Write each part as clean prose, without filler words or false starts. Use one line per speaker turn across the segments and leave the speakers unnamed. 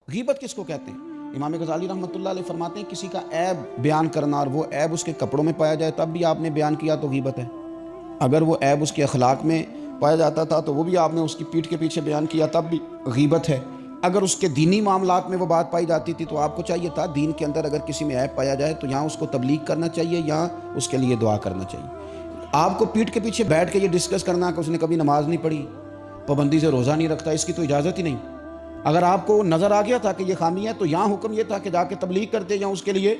غیبت کس کو کہتے ہیں؟ امام غزالی رحمۃ اللہ علیہ فرماتے ہیں کسی کا عیب بیان کرنا اور وہ عیب اس کے کپڑوں میں پایا جائے تب بھی آپ نے بیان کیا تو غیبت ہے، اگر وہ عیب اس کے اخلاق میں پایا جاتا تھا تو وہ بھی آپ نے اس کی پیٹھ کے پیچھے بیان کیا تب بھی غیبت ہے، اگر اس کے دینی معاملات میں وہ بات پائی جاتی تھی تو آپ کو چاہیے تھا دین کے اندر اگر کسی میں عیب پایا جائے تو یہاں اس کو تبلیغ کرنا چاہیے یا اس کے لیے دعا کرنا چاہیے۔ آپ کو پیٹھ کے پیچھے بیٹھ کے یہ ڈسکس کرنا کہ اس نے کبھی نماز نہیں پڑھی، پابندی سے روزہ نہیں رکھتا، اس کی تو اجازت ہی نہیں۔ اگر آپ کو نظر آ گیا تھا کہ یہ خامی ہے تو یہاں حکم یہ تھا کہ جا کے تبلیغ کرتے یا اس کے لیے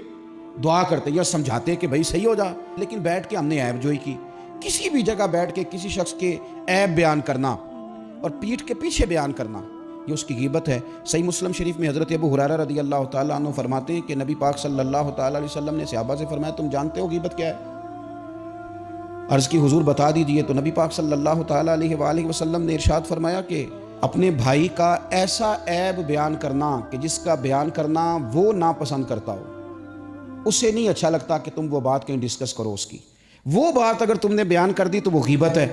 دعا کرتے یا سمجھاتے کہ بھائی صحیح ہو جا، لیکن بیٹھ کے ہم نے عیب جوئی کی۔ کسی بھی جگہ بیٹھ کے کسی شخص کے عیب بیان کرنا اور پیٹھ کے پیچھے بیان کرنا یہ اس کی غیبت ہے۔ صحیح مسلم شریف میں حضرت ابو ہریرہ رضی اللہ تعالیٰ عنہ فرماتے ہیں کہ نبی پاک صلی اللہ تعالیٰ علیہ وسلم نے صحابہ سے فرمایا تم جانتے ہو غیبت کیا ہے؟ عرض کی حضور بتا دیجئے، تو نبی پاک صلی اللہ تعالیٰ علیہ وآلہ وسلم نے ارشاد فرمایا کہ اپنے بھائی کا ایسا عیب بیان کرنا کہ جس کا بیان کرنا وہ ناپسند کرتا ہو، اسے نہیں اچھا لگتا کہ تم وہ بات کہیں ڈسکس کرو، اس کی وہ بات اگر تم نے بیان کر دی تو وہ غیبت ہے۔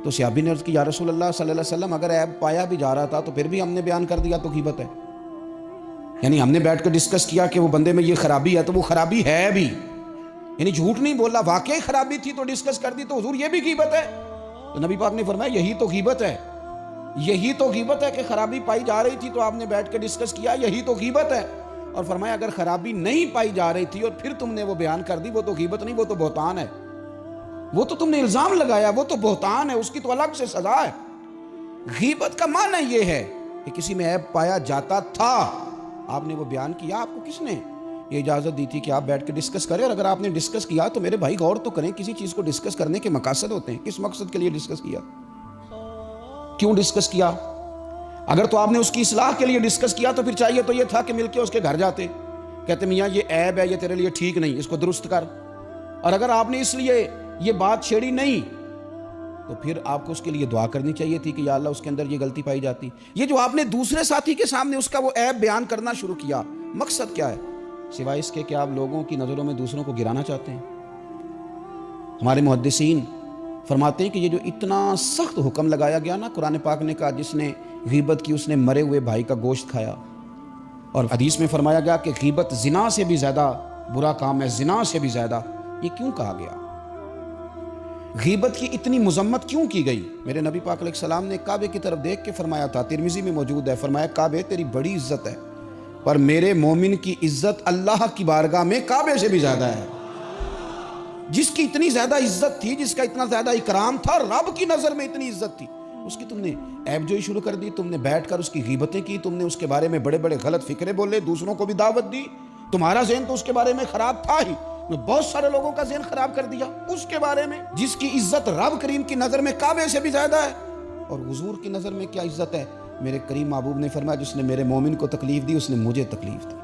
تو صحابی نے عرض کی یا رسول اللہ صلی اللہ علیہ وسلم اگر عیب پایا بھی جا رہا تھا تو پھر بھی ہم نے بیان کر دیا تو غیبت ہے، یعنی ہم نے بیٹھ کے ڈسکس کیا کہ وہ بندے میں یہ خرابی ہے تو وہ خرابی ہے بھی، یعنی جھوٹ نہیں بولا، واقعی خرابی تھی تو ڈسکس کر دی تو حضور یہ بھی غیبت ہے۔ تو نبی پاک نے فرمایا یہی تو غیبت ہے، یہی تو غیبت ہے کہ خرابی پائی جا رہی تھی تو آپ نے بیٹھ کے ڈسکس کیا، یہی تو غیبت ہے۔ اور فرمایا اگر خرابی نہیں پائی جا رہی تھی اور پھر تم نے وہ بیان کر دی وہ تو غیبت نہیں، وہ تو بہتان ہے، وہ تو تم نے الزام لگایا، وہ تو بہتان ہے، اس کی تو الگ سے سزا ہے۔ غیبت کا معنی یہ ہے کہ کسی میں عیب پایا جاتا تھا، آپ نے وہ بیان کیا، آپ کو کس نے یہ اجازت دی تھی کہ آپ بیٹھ کے ڈسکس کریں؟ اور اگر آپ نے ڈسکس کیا تو میرے بھائی غور تو کریں، کسی چیز کو ڈسکس کرنے کے مقاصد ہوتے ہیں، کس مقصد کے لیے ڈسکس کیا، کیوں ڈسکس کیا؟ اگر تو آپ نے اس کی اصلاح کے لیے ڈسکس کیا تو پھر چاہیے تو یہ تھا کہ مل کے اس کے گھر جاتے، کہتے میاں یہ عیب ہے، یہ تیرے لیے ٹھیک نہیں، اس کو درست کر۔ اور اگر آپ نے اس لیے یہ بات چھیڑی نہیں تو پھر آپ کو اس کے لیے دعا کرنی چاہیے تھی کہ یا اللہ اس کے اندر یہ غلطی پائی جاتی۔ یہ جو آپ نے دوسرے ساتھی کے سامنے اس کا وہ عیب بیان کرنا شروع کیا، مقصد کیا ہے سوائے اس کے کہ آپ لوگوں کی نظروں میں دوسروں کو گرانا چاہتے ہیں؟ ہمارے محدثین فرماتے ہیں کہ یہ جو اتنا سخت حکم لگایا گیا نا، قرآن پاک نے کہا جس نے غیبت کی اس نے مرے ہوئے بھائی کا گوشت کھایا، اور حدیث میں فرمایا گیا کہ غیبت زنا سے بھی زیادہ برا کام ہے، زنا سے بھی زیادہ۔ یہ کیوں کہا گیا؟ غیبت کی اتنی مذمت کیوں کی گئی؟ میرے نبی پاک علیہ السلام نے کعبے کی طرف دیکھ کے فرمایا تھا، ترمذی میں موجود ہے، فرمایا کعبے تیری بڑی عزت ہے پر میرے مومن کی عزت اللہ کی بارگاہ میں کعبے سے بھی زیادہ ہے۔ جس کی اتنی زیادہ عزت تھی، جس کا اتنا زیادہ اکرام تھا، رب کی نظر میں اتنی عزت تھی، اس کی تم نے عیب جوئی شروع کر دی، تم نے بیٹھ کر اس کی غیبتیں کی، تم نے اس کے بارے میں بڑے بڑے غلط فکرے بولے، دوسروں کو بھی دعوت دی۔ تمہارا ذہن تو اس کے بارے میں خراب تھا ہی، بہت سارے لوگوں کا ذہن خراب کر دیا اس کے بارے میں، جس کی عزت رب کریم کی نظر میں کعبے سے بھی زیادہ ہے۔ اور حضور کی نظر میں کیا عزت ہے؟ میرے کریم محبوب نے فرمایا جس نے میرے مومن کو تکلیف دی اس نے مجھے تکلیف دی۔